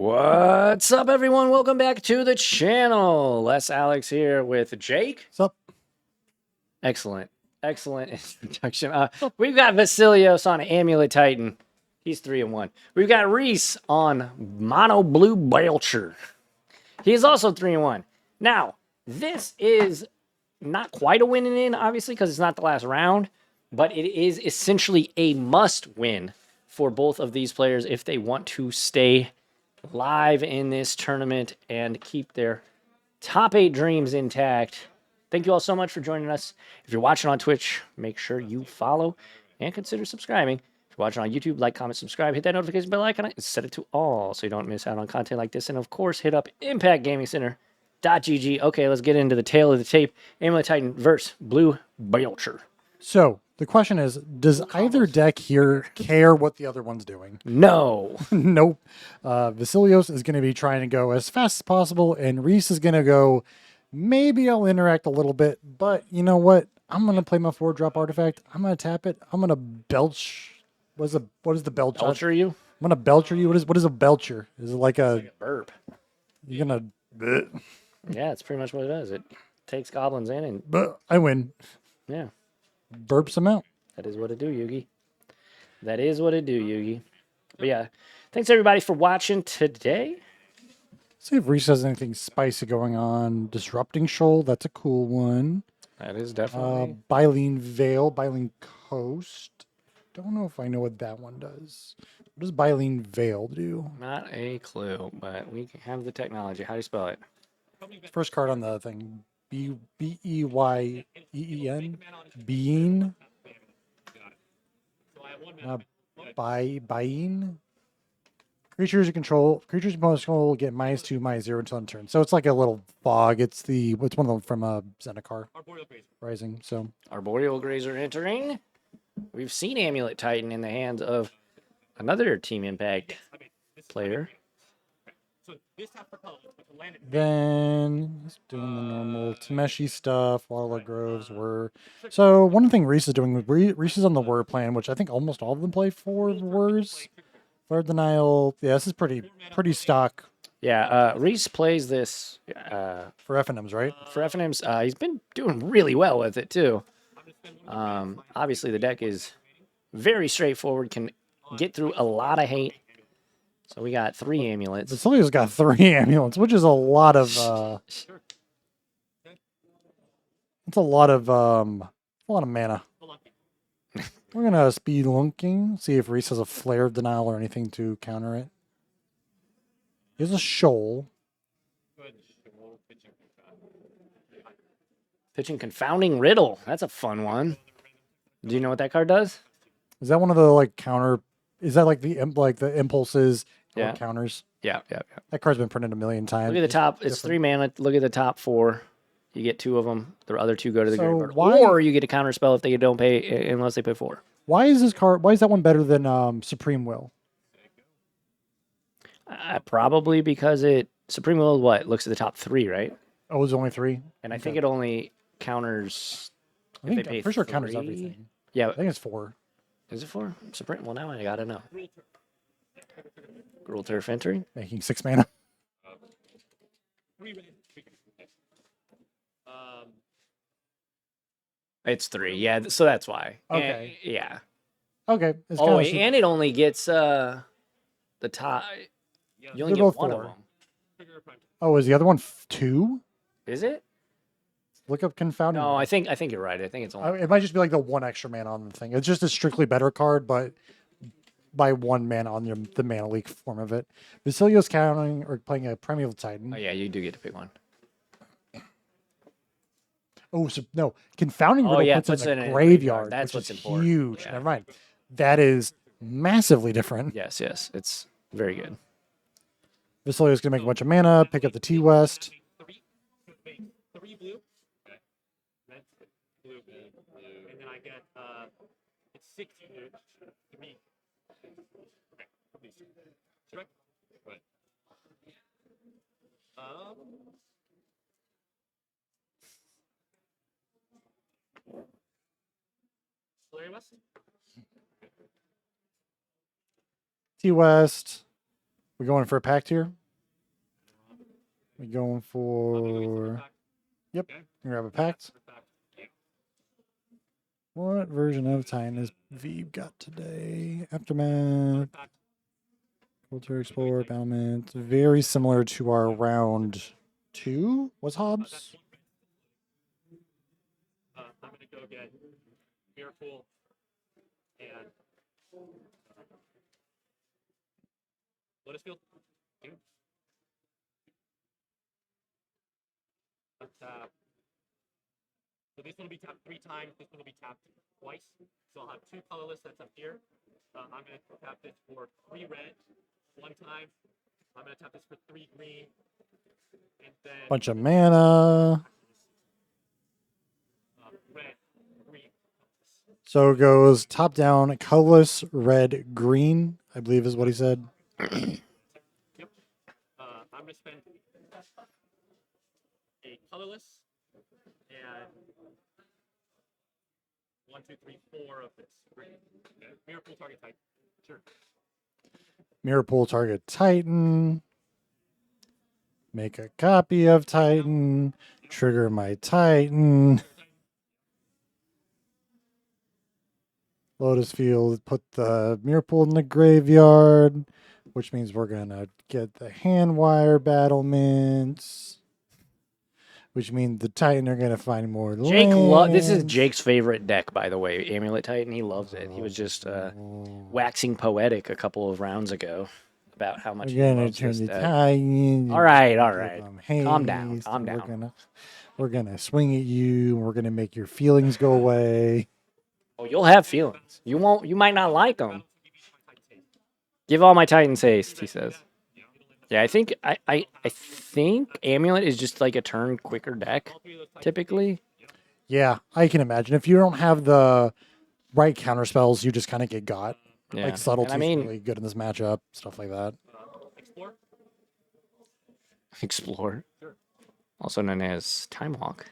What's up, everyone? Welcome back to the channel. Les Alex here with Jake. What's up? Excellent introduction. We've got Vasilios on Amulet Titan. He's 3-1. We've got Reese on Mono Blue Belcher. He's also 3-1. Now, this is not quite a win in, obviously, because it's not the last round, but it is essentially a must-win for both of these players if they want to stay live in this tournament and keep their top 8 dreams intact. Thank you all so much for joining us. If you're watching on Twitch, make sure you follow and consider subscribing. If you're watching on YouTube, like, comment, subscribe, hit that notification bell icon, and set it to all so you don't miss out on content like this. And of course, hit up impactgamingcenter.gg. Okay, let's get into the tail of the tape. Amulet Titan versus Blue Belcher. So the question is, does either deck here care what the other one's doing? No. Nope. Vasilios is going to be trying to go as fast as possible, and Reese is going to go, maybe I'll interact a little bit, but you know what? I'm going to play my 4-drop artifact. I'm going to tap it. I'm going to belch. What is the belch? Belcher you? I'm going to belcher you. What is a belcher? Is it like Like a burp. You're going to... Yeah, it's pretty much what it does. It takes goblins in and... I win. Yeah. Burps them out. That is what it do, Yugi. That is what it do, Yugi. But yeah, thanks everybody for watching today. See if Reese has anything spicy going on. Disrupting Shoal, that's a cool one. That is definitely... Bylene Vale, Bylene Coast. Don't know if I know what that one does. What does Bylene Vale do? Not a clue, but we have the technology. How do you spell it? First card on the thing. B-E-Y-E-E-N? Bean? Buying? Creatures you control get -2, -0 until end turn. So it's like a little fog. It's one of them from Zendikar Rising. So Arboreal Grazer entering. We've seen Amulet Titan in the hands of another Team Impact player. then he's doing the normal Tameshi stuff. Wildlife Groves were. So one thing Reese is doing, Reese is on the Word plan, which I think almost all of them play 4 words. Flare Denial. Yeah, this is pretty stock. Yeah, Reese plays this For FNMs, right? for FNMs. He's been doing really well with it too. Obviously, the deck is very straightforward. Can get through a lot of hate. So we got 3 amulets. Vasilios got 3 amulets, which is a lot of. It's a lot of mana. We're gonna speed lunking, see if Reese has a Flare of Denial or anything to counter it. He has a Shoal. Pitching Confounding Riddle. That's a fun one. Do you know what that card does? Is that one of the counter? Is that the impulses or Yeah. counters? Yeah. That card's been printed a million times. Look at the top. It's 3 mana. Look at the top 4. You get 2 of them. The other 2 go to the So graveyard. why- Or you get a counter spell if they don't pay, unless they pay 4. Why is that one better than Supreme Will? Probably because Supreme Will looks at the top 3, right? Oh, it's only 3. And I think it only counters. I think they pay I'm pretty sure it counters 3. everything. Yeah, I think it's 4. is it 4? Supreme. Well, now I gotta know. Gruul Turf entering. Making 6 mana. It's 3. Yeah, so that's why. Okay. Yeah. Okay. It's Oh, kinda and it only gets the top. You only They're get both 1 of 4. them. Oh, is the other one 2? Is it? Look up Confounding. No, I think you're right. I think it's only. It might just be the 1 extra mana on the thing. It's just a strictly better card, but by 1 mana on the mana leak form of it. Vasilios counting or playing a Primeval Titan. Oh yeah, you do get to pick one. Oh, so no, Confounding Oh, Riddle yeah, puts it in puts a it in a graveyard. That's which what's is important. huge. Yeah. Never mind. That is massively different. Yes, it's very good. Vasilios gonna make a bunch of mana, pick up the T West. 3 blue. Okay. Red, blue, and then I get it's 6 blue. 3. Okay. Correct. Right. West. T West. We going for a pact here? We going for... Yep. Grab a pact. What version of Titan has Veeb got today? Aftermath. Culture Explorer, Battlement. Very similar to our round 2. What's Hobbs? I'm gonna go get Miracle and Lotus Field. Untap. So this one will be tapped 3 times. This one will be tapped twice. So I'll have 2 colorless that's up here. I'm gonna tap this for 3 red 1 time. I'm gonna tap this for 3 green. And then Bunch of mana. red, green. So it goes top down, colorless, red, green, I believe is what he said. Yep. I'm gonna spend a colorless and 1, 2, 3, 4 of this. Green. Okay. Miracle target type. Sure. Mirror pool target Titan. Make a copy of Titan. Trigger my Titan. Lotus Field, put the mirror pool in the graveyard, which means we're going to get the hand wire battlements, which means the Titan are going to find more Jake, this is lands. Jake's favorite deck, by the way. Amulet Titan. He loves it. He was just waxing poetic a couple of rounds ago about how much he We're going loves to turn this the deck. Titan. All right, all give right. them Calm down, haste, calm and down. We're gonna swing at you. And we're going to make your feelings go away. Oh, you'll have feelings. You won't. You might not like them. Give all my Titans haste, he says. Yeah, I think I think Amulet is just like a turn quicker deck, typically. Yeah, I can imagine. If you don't have the right counter spells, you just kind of get got. Yeah. Like subtlety And I mean, really good in this matchup, stuff like that. Explore. Explore, also known as Time Walk,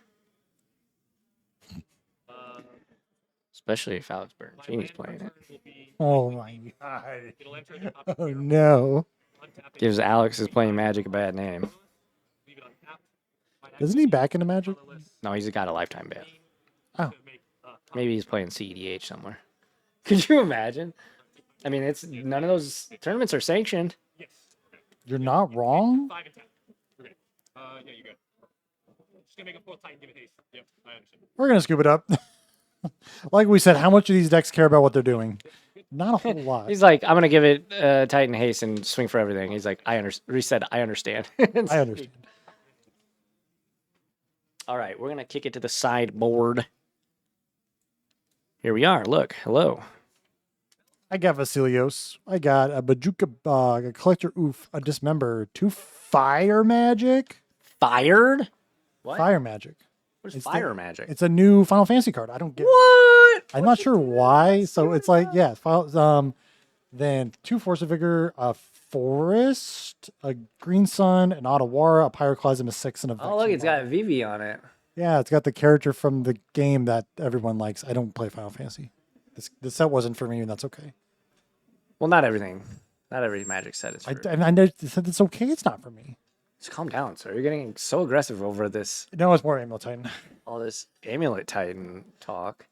especially if Alex Bergini's playing it. Will be Oh my god. it'll enter the top Oh no. untap it, Gives Alex is playing Magic a bad name. leave it untapped. Isn't he back into Magic? No, he's got a lifetime ban. Oh. To make, Maybe he's playing CEDH somewhere. Could you imagine? I mean, it's none of those tournaments are sanctioned. yes. You're not wrong? 5 and 10. We're good. Yeah, you're good. Just gonna make a full Titan, give it haste. Yep, I understand. We're gonna scoop it up. Like we said, how much do these decks care about what they're doing? Not a whole lot. He's like, I'm gonna give it Titan haste and swing for everything. He's like, I understand. Reese said, I understand. I understand. All right, we're gonna kick it to the sideboard. Here we are. Look, hello. I got Vasilios. I got a Bajuka Bog, a Collector Oof, a Dismember, 2 Fire Magic. Fired? What? Fire Magic. What is It's fire the- magic? It's a new Final Fantasy card. I don't get What? I'm not sure why. So it's like, yeah, then 2 Force of Vigor, a Forest, a Green Sun, an Otawara, a Pyroclasm, a 6, and a Oh, look, Vexen it's got Bog. Vivi on it. Yeah, it's got the character from the game that everyone likes. I don't play Final Fantasy. This set wasn't for me, and that's okay. Well, not everything. Not every magic set is for I know said it's okay. It's not for me. Just calm down, sir. You're getting so aggressive over this No, it's more Amulet Titan. all this Amulet Titan talk.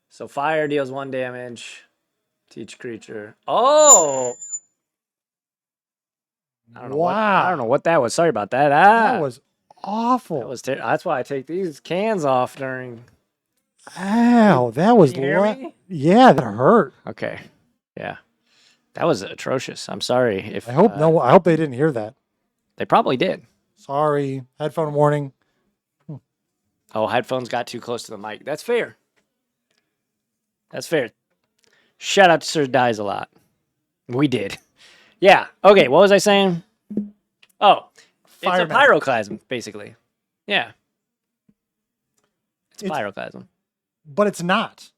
So fire deals 1 damage to each creature. Oh! I don't know Wow. I don't know what that was. Sorry about that. That was awful. That was that's why I take these cans off during. Ow, that was Can you hear me? Yeah, that hurt. Okay. Yeah. That was atrocious. I'm sorry if I hope I hope they didn't hear that. They probably did. Sorry. Headphone warning. Oh, headphones got too close to the mic. That's fair. That's fair. Shout out to Sir Dies a lot. We did. Yeah. Okay. What was I saying? Oh, Fire it's a magic. pyroclasm, basically. Yeah. It's a It's- pyroclasm. But it's not.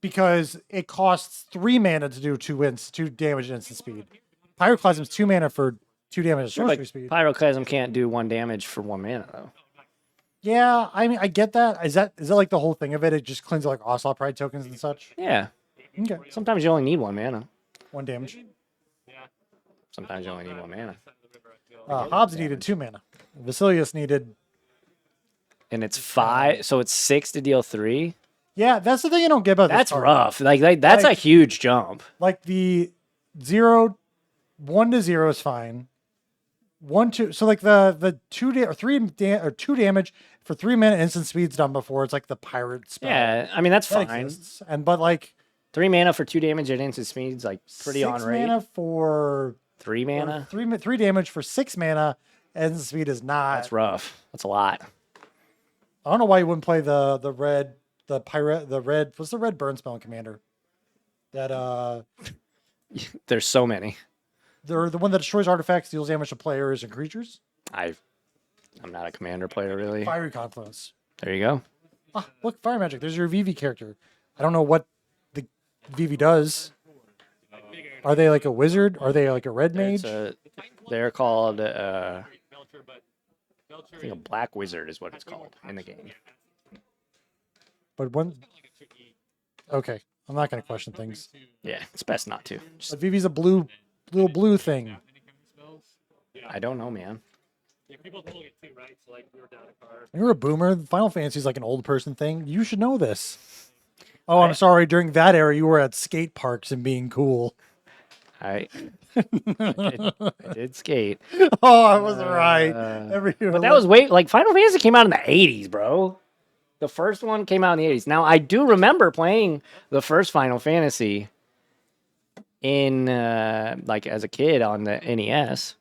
Because it costs 3 mana to do 2 damage at instant speed. Pyroclasm's 2 mana for 2 damage at sorcery But speed. pyroclasm can't do 1 damage for 1 mana, though. Yeah, I mean I get that. Is that like the whole thing of it? It just cleans like Ocelot Pride tokens and such. Yeah. Okay. Sometimes you only need 1 mana. 1 damage. Yeah. Sometimes you only need 1 mana. Hobbs needed 2 mana. Vasilios needed. And it's 5, so it's 6 to deal 3. Yeah, that's the thing I don't get about this That's card. rough. Like that's a Like- huge jump. Like the 1 to 0 is fine. 1 2. So like the 2 damage for 3 mana instant speed's done before. It's like the pirate spell. Yeah, I mean that's That fine. exists. But like 3 mana for 2 damage at instant speed's like pretty 6 on rate. mana for 3 mana. 3 damage for 6 mana. Instant speed is not. That's rough. That's a lot. I don't know why you wouldn't play the red, the pirate, the red. What's the red burn spell in Commander? That There's so many. they're the one that destroys artifacts, deals damage to players and creatures. I'm not a commander player really. Fiery Confluence. There you go. Ah, look, Fire Magic. There's your VV character. I don't know what the VV does. Are they like a wizard? Are they like a red mage? They're called Belcher, but I think a black wizard is what it's called in the game. But one. Okay, I'm not going to question things. Yeah, it's best not to. Just, But VV's a little blue thing. I don't know, man. Yeah, people told it too, right? So like we were down a card. You're a boomer. Final Fantasy is like an old person thing. You should know this. Oh, I'm sorry. During that era, you were at skate parks and being cool. I did skate. Oh, I was right. But that was like Final Fantasy came out in the 80s, bro. The first one came out in the 80s. Now, I do remember playing the first Final Fantasy in like as a kid on the NES.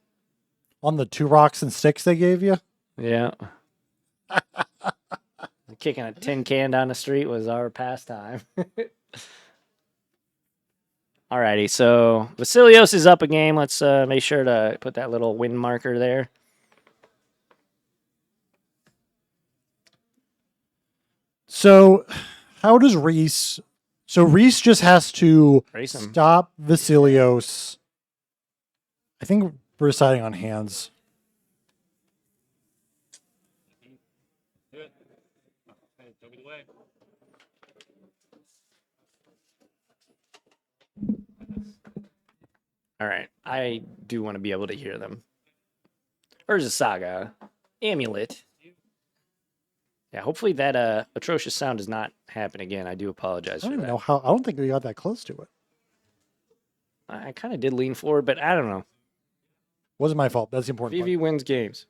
On the 2 rocks and sticks they gave you. Yeah. Kicking a tin can down the street was our pastime. Alrighty, so Vasilios is up a game. Let's make sure to put that little win marker there. So, how does Reese? So Reese just has to Race 'em. stop Vasilios. I think we're deciding on hands. Do it. Hey, show me the way. All right, I do want to be able to hear them. Urza Saga, Amulet. Yeah, hopefully that atrocious sound does not happen again. I do apologize I for don't even that. know how. I don't think we got that close to it. I kind of did lean forward, but I don't know. Wasn't my fault. That's the important VV wins games.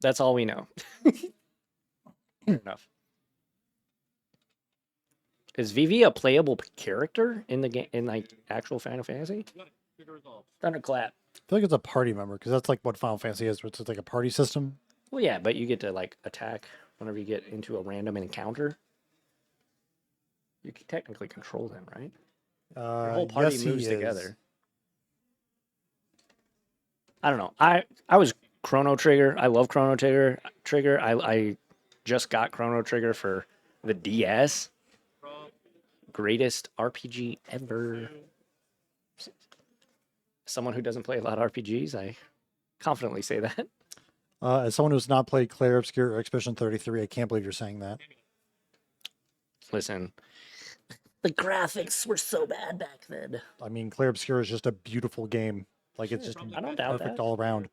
That's all we know. Fair enough. Is VV a playable character in the game in like actual Final Fantasy? Trigger resolve. Thunderclap. I feel like it's a party member because that's like what Final Fantasy is. It's like a party system. Well, yeah, but you get to like attack whenever you get into a random encounter. You can technically control them, right? Your whole party yes, moves he is. together. I don't know. I was Chrono Trigger. I love Chrono Trigger. I just got Chrono Trigger for the DS. Greatest RPG ever. Someone who doesn't play a lot of RPGs, I confidently say that. As someone who's not played Clair Obscure or Expedition 33, I can't believe you're saying that. Listen, the graphics were so bad back then. I mean, Clair Obscure is just a beautiful game. Like it's just I don't doubt perfect that. all around.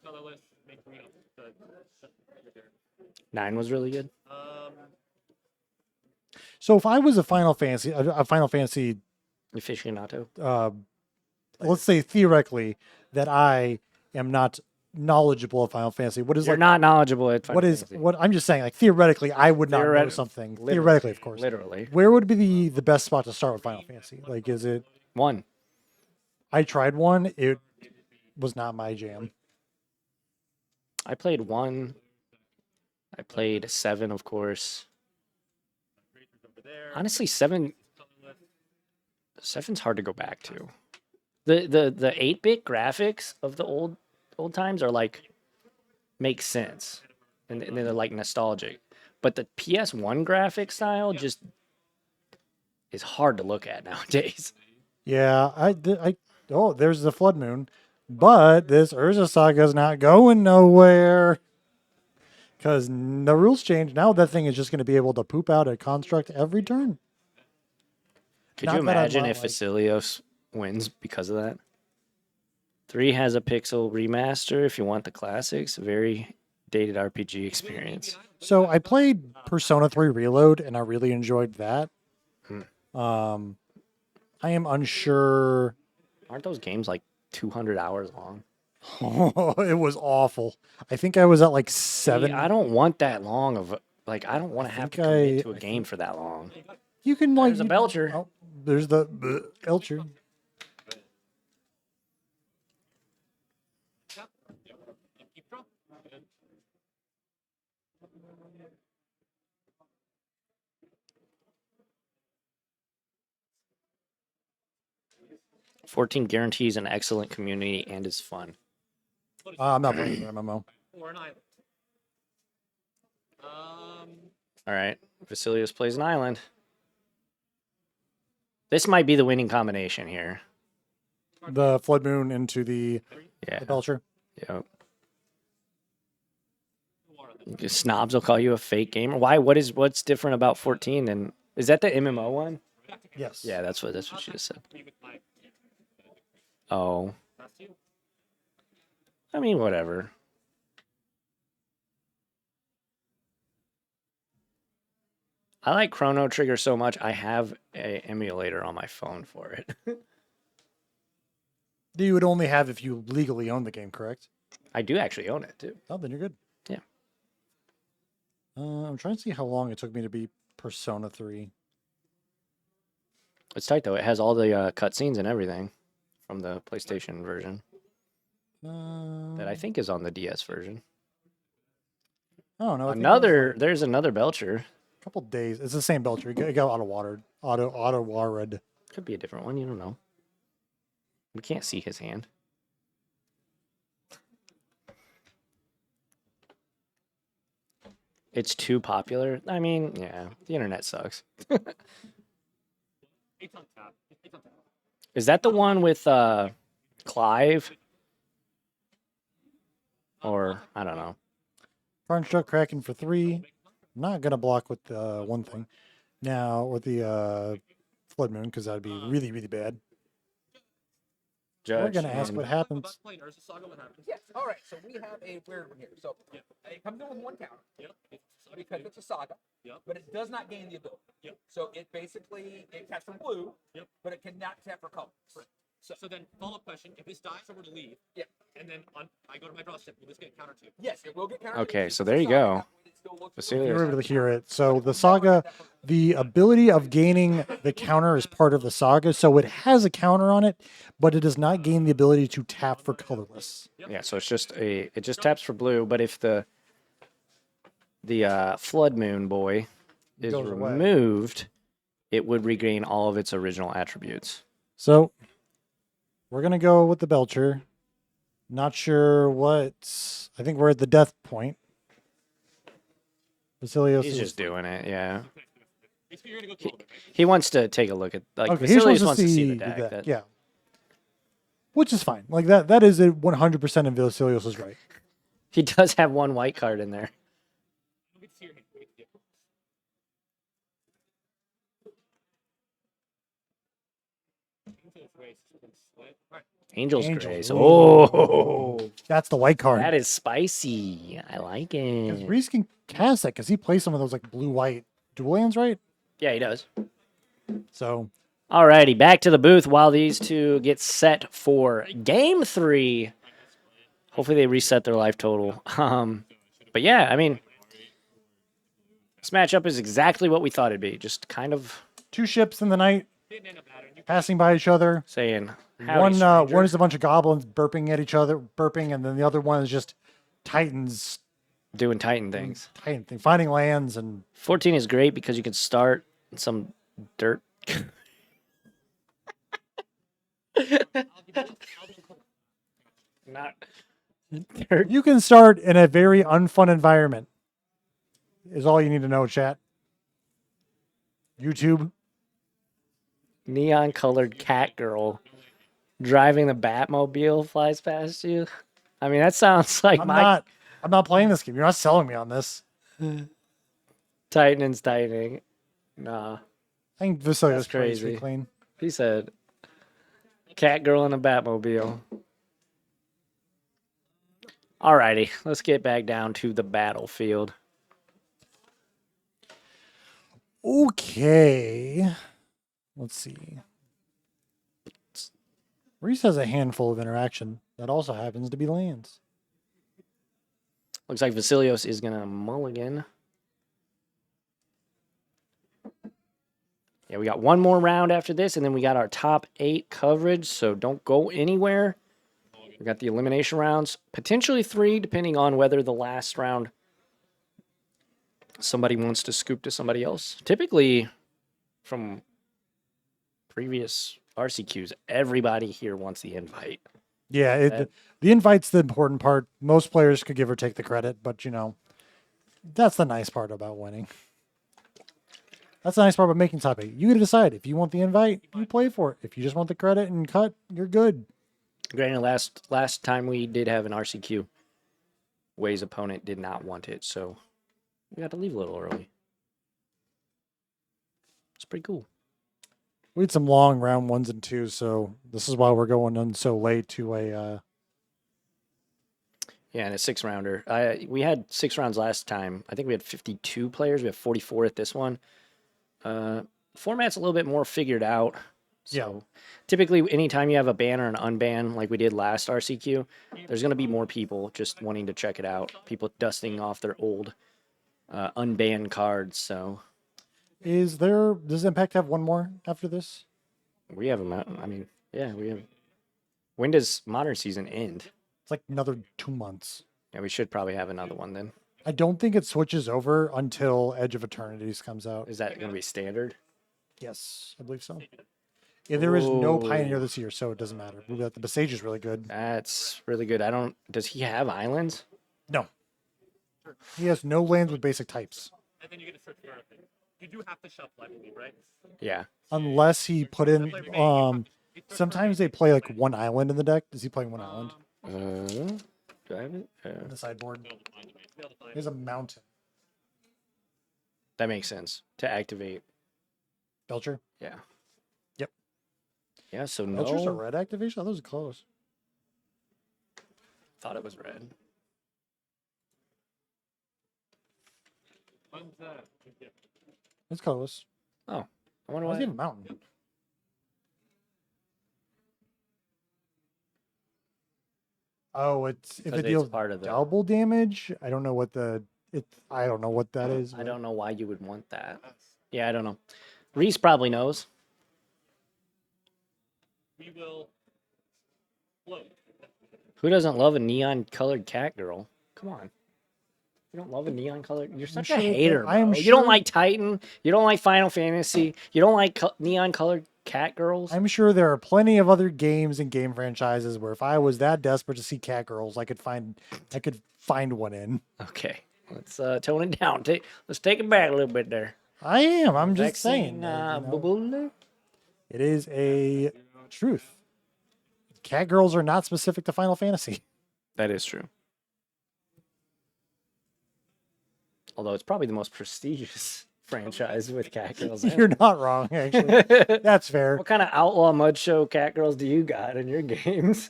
Colorless, make green. 9 was really good. So if I was a Final Fantasy Aficionado. let's say theoretically that I am not knowledgeable of Final Fantasy. What is You're like not knowledgeable at Final what is Fantasy. what I'm just saying, like theoretically, I would not know Theoret- something. Literally. Theoretically, of course. Literally. Where would be the best spot to start with Final Fantasy? Like, is it? 1. I tried 1. It was not my jam. I played 1. I played 7, of course. Honestly, 7's hard to go back to. The 8-bit graphics of the old times are like make sense, and they're like nostalgic. But the PS1 graphic style just is hard to look at nowadays. Yeah, oh, there's the Flood Moon, but this Urza Saga is not going nowhere because the rules change. Now that thing is just going to be able to poop out a construct every turn. Could Not you that I'd imagine want, if like- Vasilios wins because of that? 3 has a pixel remaster if you want the classics. Very dated RPG experience. So I played Persona 3 Reload, and I really enjoyed that. I am unsure. Aren't those games like 200 hours long? It was awful. I think I was at like See, 7. I don't want that long of like I don't want to have to think commit I- to a game for that long. You can like There's a Belcher. Oh, there's the Belcher. Tap. Keep draw. And 14 guarantees an excellent community and is fun. I'm not playing the MMO. or an island. All right, Vasilios plays an island. This might be the winning combination here. The Flood Moon into the Yeah. Belcher. Yep. Snobs will call you a fake gamer. Why? What's different about 14? And is that the MMO one? Yes. Yeah, that's what she just said. Oh. I mean, whatever. I like Chrono Trigger so much. I have a emulator on my phone for it. You would only have if you legally own the game, correct? I do actually own it too. Oh, then you're good. Yeah. I'm trying to see how long it took me to beat Persona 3. It's tight though. It has all the cutscenes and everything from the PlayStation version that I think is on the DS version. Oh no! I think it was There's another Belcher. a couple days. It's the same Belcher. It got auto watered. Could be a different one. You don't know. We can't see his hand. It's too popular. I mean, yeah, the internet sucks. It's on tap. It's on tap. Is that the one with Clive? Or I don't know. Construct Kraken for 3. Not gonna block with one thing. Now with the Flood Moon, because that'd be really, really bad. We're Judge. gonna ask and- what happens. Playing Urza Saga, what happens? Yes. All right. So we have a weird one here. So it comes in with 1 counter Yep. because it's a saga. Yep. But it does not gain the ability. Yep. So it basically it taps for blue. Yep. But it cannot tap for color. So then, follow-up question: if this dies, I were to leave, Yeah. and then I go to my draw step, will this get counter to? Yes, it will get counter. Okay, so there you go. Vasilios. You're able to hear it. So the saga, the ability of gaining the counter is part of the saga. So it has a counter on it, but it does not gain the ability to tap for colorless. Yeah, so it's just it just taps for blue, but if the Flood Moon boy is Goes away. removed, it would regain all of its original attributes. So we're gonna go with the Belcher. Not sure what. I think we're at the death point. Vasilios He's is just doing it, yeah. You're gonna go 12, right? He wants to take a look at okay. He just Vasilios wants to see the deck. that. Yeah, which is fine. Like that. That is 100% in Vasilios' right. He does have one white card in there. You get to see your hand. You get to get- Angel's Grace has been split. All right. Angel's Angel. Grace. Ooh. Oh, That's the white card. that is spicy. I like Because it. Reese can cast that because he plays some of those like blue-white dual lands, right? Yeah, he does. So Alrighty, back to the booth while these two get set for game 3. Hopefully they reset their life total. But yeah, I mean, this matchup is exactly what we thought it'd be. Just kind of 2 ships in the night Didn't end up mattering. You passing by each other. saying, One "Howdy, stranger." one is a bunch of goblins burping at each other, and then the other one is just titans, doing Titan things. finding lands and 14 is great because you can start some dirt. Not dirt. you can start in a very unfun environment. Is all you need to know, chat. YouTube. Neon colored cat girl driving the Batmobile flies past you. I mean, that sounds like I'm not playing this game. You're not selling me on this. Titan's tightening. Nah. I think Vasilios That's plays pretty crazy. clean. He said cat girl in a Batmobile. Alrighty, let's get back down to the battlefield. Okay. Let's see. Reese has a handful of interaction that also happens to be lands. Looks like Vasilios is gonna mulligan. Yeah, we got one more round after this, and then we got our top 8 coverage, so don't go anywhere. We got the elimination rounds, potentially 3, depending on whether the last round somebody wants to scoop to somebody else. Typically, from previous RCQs, everybody here wants the invite. Yeah, the invite's the important part. Most players could give or take the credit, but you know, that's the nice part about winning. That's the nice part about making top 8. You get to decide if you want the invite, you play for it. If you just want the credit and cut, you're good. Granted, last time we did have an RCQ, Way's opponent did not want it, so we got to leave a little early. It's pretty cool. We had some long round 1s and 2s, so this is why we're going on so late to a. Yeah, and a 6-rounder. We had 6 rounds last time. I think we had 52 players. We have 44 at this one. Format's a little bit more figured out. So Yeah. typically, anytime you have a ban or an unban, like we did last RCQ, there's going to be more people just wanting to check it out. People dusting off their old unbanned cards. So Does Impact have one more after this? we have them. I mean, yeah, we have. When does Modern season end? It's like another 2 months. Yeah, we should probably have another one then. I don't think it switches over until Edge of Eternities comes out. Is that going to be standard? Yes, I believe so. Yeah, there is no Pioneer Ooh. this year, so it doesn't matter. The Besage is really good. That's really good. Does he have islands? No. He has no lands with basic types. And then you get to search for everything. You do have to shuffle, I believe, right? Yeah. Unless he put in sometimes they play like one island in the deck. Is he playing one island? Do I have it? In the sideboard. There's a mountain. That makes sense to activate. Belcher? Yeah. Yep. Yeah, so Belcher's a no. red activation? Oh, those are close. Thought it was red. It's close. Oh, I wonder Why why. is he in a mountain? Oh, it's if 'Cause it it's deals part of the- double damage. I don't know what I don't know what that is. I don't know why you would want that. Yeah, I don't know. Reese probably knows. We will float. Who doesn't love a neon colored cat girl? Come on. You don't love a neon colored. You're such a sure that- hater. I am bro. You don't sure- like Titan. You don't like Final Fantasy. You don't like neon colored cat girls. I'm sure there are plenty of other games and game franchises where if I was that desperate to see cat girls, I could find one in. Okay, let's tone it down. Let's take it back a little bit there. I am. I'm just Vaccine, saying. bubble. It is a truth. Cat girls are not specific to Final Fantasy. That is true. Although it's probably the most prestigious franchise with cat girls. You're not wrong, actually. That's fair. What kind of outlaw mud show cat girls do you got in your games?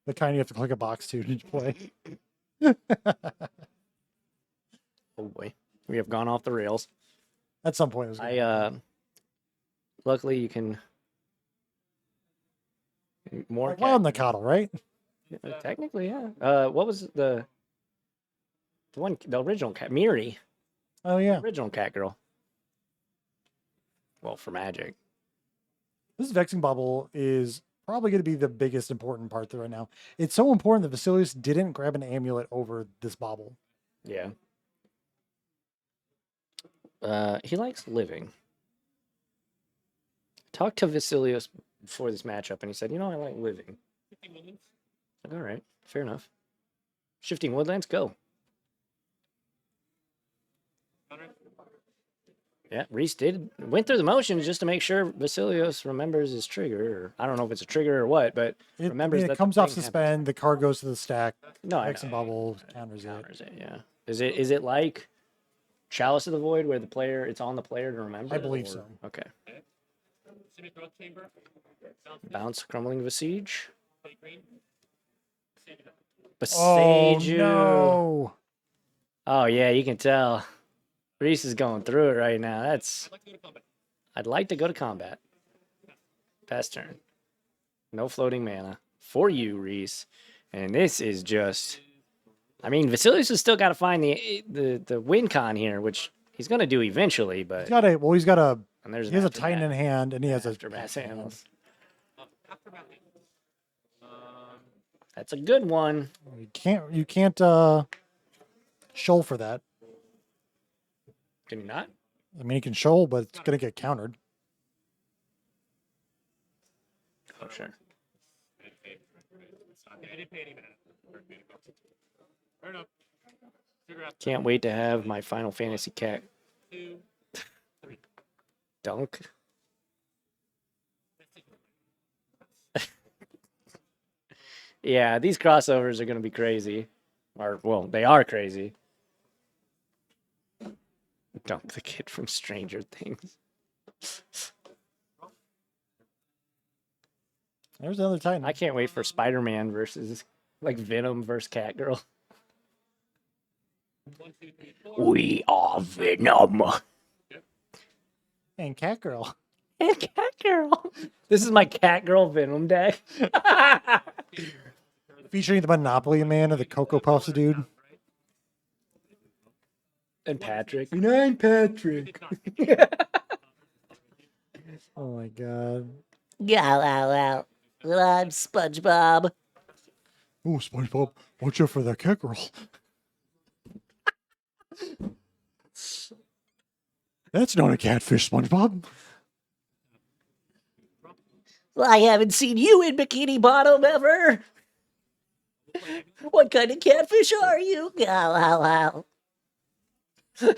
The kind you have to click a box to play. Oh boy, we have gone off the rails. At some point, it was gonna Luckily you can more like Wild Nakata, right? technically, yeah. What was the original cat Miri? Oh yeah. Original cat girl. Well, for Magic. This Vexing Bubble is probably going to be the biggest important part there right now. It's so important that Vasilios didn't grab an amulet over this bobble. Yeah. He likes living. Talked to Vasilios before this matchup, and he said, "You know, I like living." Like, all right, fair enough. Shifting Woodlands, go. Yeah, Reese went through the motions just to make sure Vasilios remembers his trigger. Or, I don't know if it's a trigger or what, but remembers that it comes off thing suspend. The card goes to the stack. No, I Vexing know. Bubble counters it. Counters it, yeah. Is it like Chalice of the Void where it's on the player to remember? I believe so. Okay. Simic growth chamber. Bounce Crumbling Visage. Play green. Oh Besage you. no! Oh yeah, you can tell. Reese is going through it right now. That's. I'd like to go to combat. I'd like to go to combat. Pass turn. No floating mana for you, Reese. And this is just. I mean, Vasilios has still got to find the win con here, which he's going to do eventually. But He's got a well. He's got a. and there's He has a Aftermath. Titan in hand, and he has a Aftermath handles. Aftermath. That's a good one. You can't shoal for that. Can you not? I mean, he can shoal, but it's gonna get countered. Oh sure. I didn't pay any mana. Fair enough. Figure out Can't wait to have my Final Fantasy cat 2. dunk. Yeah, these crossovers are going to be crazy. Or, well, they are crazy. Dunk the kid from Stranger Things. There's another Titan. I can't wait for Spider-Man versus, like, Venom versus Catgirl. 1, 2, 3, 4. We are Venom. And Catgirl. And Catgirl. This is my Catgirl Venom deck. Featuring the Monopoly Man and the Cocoa Puffs dude. And Patrick. Good night, Patrick. Oh my god. Wow. Well, I'm SpongeBob. Oh, SpongeBob, watch out for that Catgirl. That's not a catfish, SpongeBob. Well, I haven't seen you in Bikini Bottom ever. What kind of catfish are you? Wow. I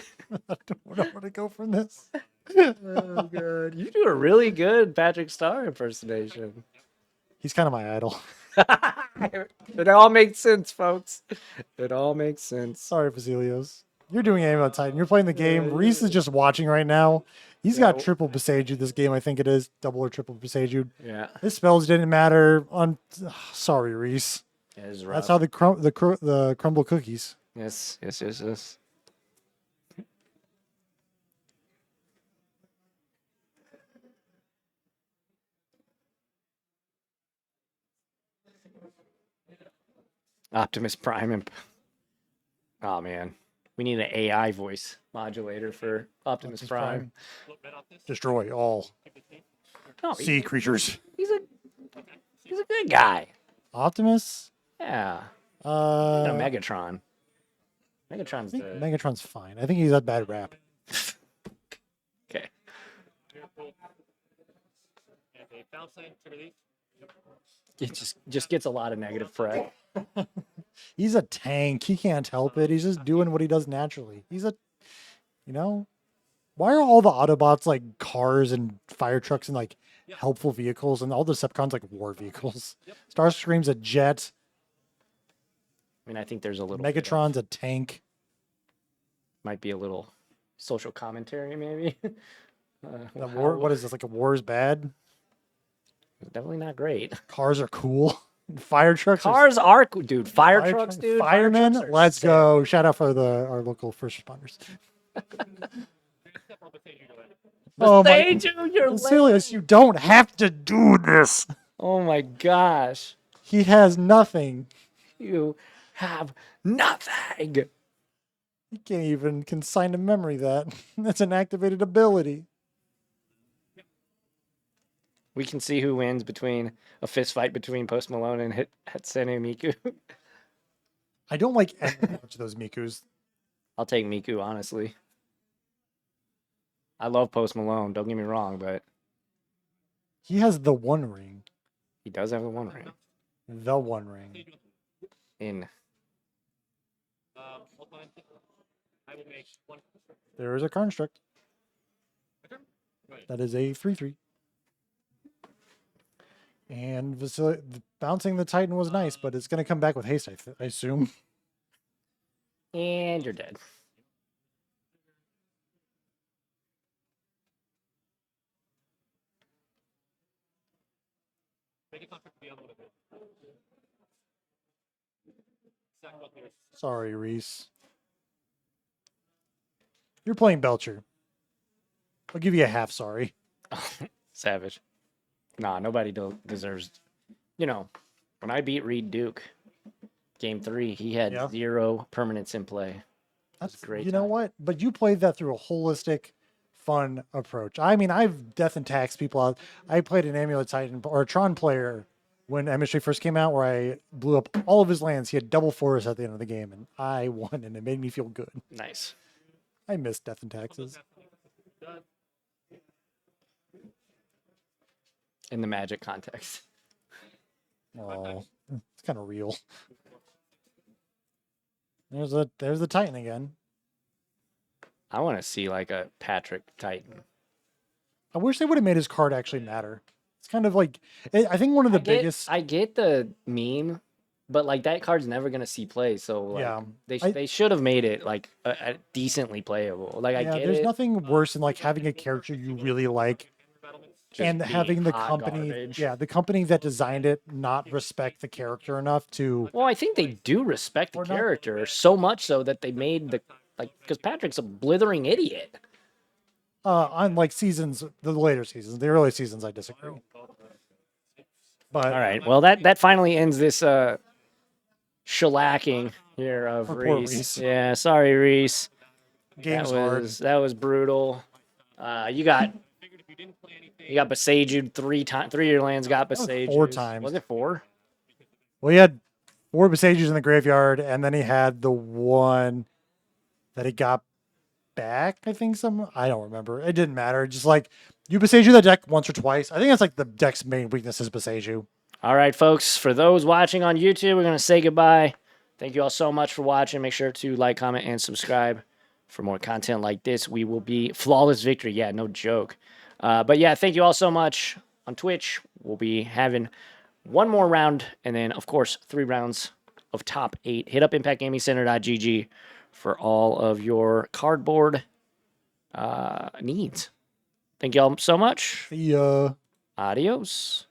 don't know where to go from this. Oh, God. You do a really good Patrick Star impersonation. He's kind of my idol. It all makes sense, folks. It all makes sense. Sorry, Vasilios. You're doing Amulet Titan. You're playing the game. Reese is just watching right now. He's got triple Besage this game. I think it is double or triple Besage. Yeah. His spells didn't matter. Sorry, Reese. It is rough. That's how the crumble cookies. Yes. Optimus Prime and oh man, we need an AI voice modulator for Optimus Prime. Destroy all No, sea creatures. he's a good guy. Optimus? Yeah, Uh, no, Megatron. Megatron's I think the Megatron's fine. I think he's a bad rap. okay. Okay, bounce line, trigger these. It just gets a lot of negative press. He's a tank. He can't help it. He's just doing what he does naturally. Why are all the Autobots like cars and fire trucks and like helpful vehicles and all the Decepticons like war vehicles? Starscream's a jet. I mean, I think there's a little bit of- Megatron's a tank. might be a little social commentary, maybe. The war, what is this? Like a war is bad? Definitely not great. Cars are cool. Fire trucks Cars are cool, dude. Fire fire trucks, truck- dude. Firemen, Fire trucks are let's sick. go. Shout out for our local first responders. Oh my Stage you, you're Vasilios, you don't have to do this. Oh my gosh. He has nothing. You have nothing. He can't even consign to memory that. That's an activated ability. We can see who wins between a fist fight between Post Malone and Hatsune Miku. I don't like any of those Mikus. I'll take Miku, honestly. I love Post Malone, don't get me wrong, but He has the One Ring. he does have a one ring. The One Ring. In I will make one. There is a construct. That is a 3/3. And bouncing the Titan was nice, but it's going to come back with haste, I assume. and you're dead. Make it comfort to be a little bit. Sack both mirrors. Sorry, Reese. You're playing Belcher. I'll give you a half sorry. Savage. Nah, nobody deserves. You know, when I beat Reed Duke, game 3, he had Yeah. 0 permanents in play. That's great You know time. what? But you played that through a holistic, fun approach. I mean, I've death and tax people out. I played an Amulet Titan or a Tron player when MSG first came out, where I blew up all of his lands. He had double forest at the end of the game, and I won, and it made me feel good. Nice. I miss death and taxes. In the Magic context. Oh, it's kind of real. There's the Titan again. I want to see like a Patrick Titan. I wish they would have made his card actually matter. It's kind of like I think one of the biggest. I get the meme, but like that card's never gonna see play. So like, Yeah, they should have made it like a decently playable. Like I Yeah, get there's it. nothing worse than like having a character you really like Just and being having the hot company, garbage. the company that designed it not respect the character enough to. Well, I think they do respect the Or not. character so much so that they made the because Patrick's a blithering idiot. On like seasons, the later seasons, the early seasons, I disagree. But All right. Well, that finally ends this shellacking here of For poor Reese. Reese. Yeah, sorry, Reese. game's That was brutal. You got Besaged 3 times. 3 of your lands got was Besaged. 4 times. Was it 4? Well, he had 4 Besages in the graveyard, and then he had the one that he got back. I think I don't remember. It didn't matter. Just like you Besage the deck once or twice. I think that's like the deck's main weakness is Besage. All right, folks. For those watching on YouTube, we're going to say goodbye. Thank you all so much for watching. Make sure to like, comment, and subscribe for more content like this. We will be flawless victory. Yeah, no joke. But yeah, thank you all so much. On Twitch, we'll be having one more round, and then, of course, 3 rounds of top 8. Hit up impactgamingcenter.gg for all of your cardboard needs. Thank you all so much. The Adios.